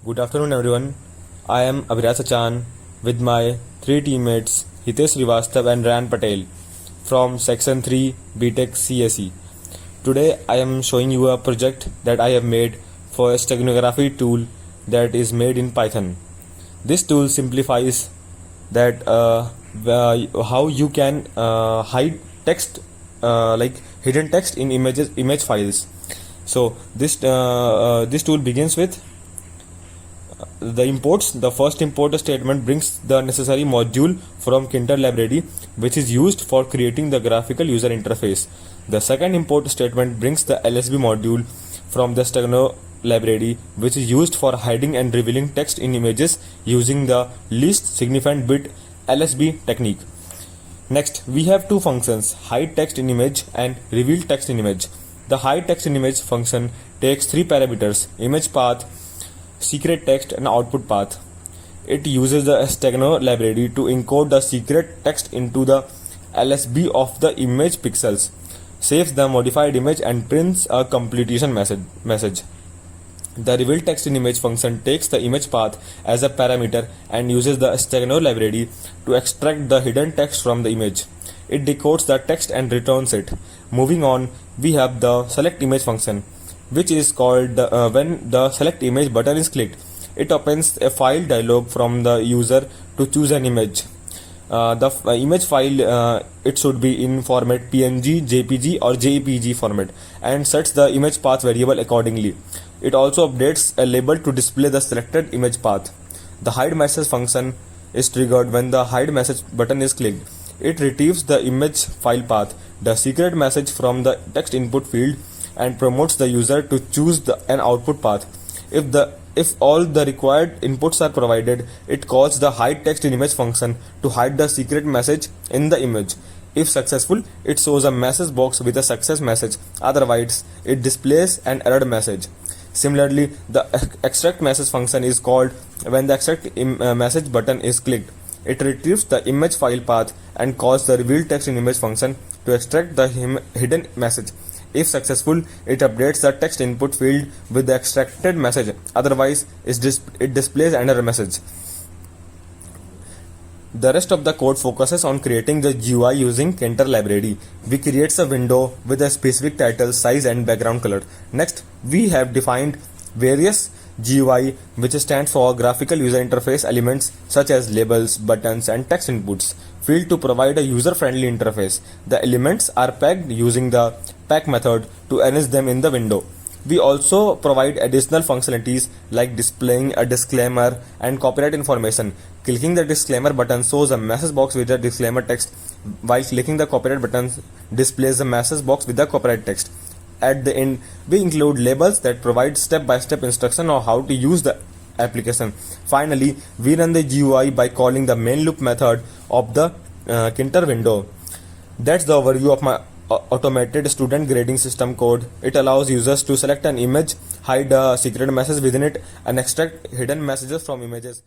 Good afternoon, everyone. I am Abhiraj Sachan with my three teammates Hitesh Srivastav and Ryan Patel from Section 3 BTech CSE. Today, I am showing you a project that I have made for a steganography tool that is made in Python. This tool simplifies that how you can hide text like hidden text in image files. So this tool begins with the imports. The first import statement brings the necessary module from Kinter library, which is used for creating the graphical user interface. The second import statement brings the LSB module from the Stegano library, which is used for hiding and revealing text in images using the least significant bit LSB technique. Next, we have two functions, hide text in image and reveal text in image. The hide text in image function takes three parameters: image path, secret text, and output path. It uses the Stegano library to encode the secret text into the LSB of the image pixels, saves the modified image, and prints a completion message. The reveal text in image function takes the image path as a parameter and uses the Stegano library to extract the hidden text from the image. It decodes the text and returns it. Moving on, we have the select image function, which is called when the select image button is clicked. It opens a file dialog from the user to choose an image. The image file it should be in format PNG, JPG or JPG format, and sets the image path variable accordingly. It also updates a label to display the selected image path. The hide message function is triggered when the hide message button is clicked. It retrieves the image file path, the secret message from the text input field, and promotes the user to choose an output path. If all the required inputs are provided, it calls the hide text in image function to hide the secret message in the image. If successful, it shows a message box with a success message. Otherwise, it displays an error message. Similarly, the extract message function is called when the extract message button is clicked. It retrieves the image file path and calls the reveal text in image function to extract the hidden message. If successful, it updates the text input field with the extracted message. Otherwise, it displays an error message. The rest of the code focuses on creating the GUI using Kinter library. We create a window with a specific title, size, and background color. Next, we have defined various GUI, which stands for graphical user interface elements such as labels, buttons, and text inputs, field to provide a user-friendly interface. The elements are packed using the pack method to arrange them in the window. We also provide additional functionalities like displaying a disclaimer and copyright information. Clicking the disclaimer button shows a message box with the disclaimer text, while clicking the copyright button displays a message box with the copyright text. At the end, we include labels that provide step-by-step instruction on how to use the application. Finally, we run the GUI by calling the main loop method of the Kinter window. That's the overview of my automated student grading system code. It allows users to select an image, hide a secret message within it, and extract hidden messages from images.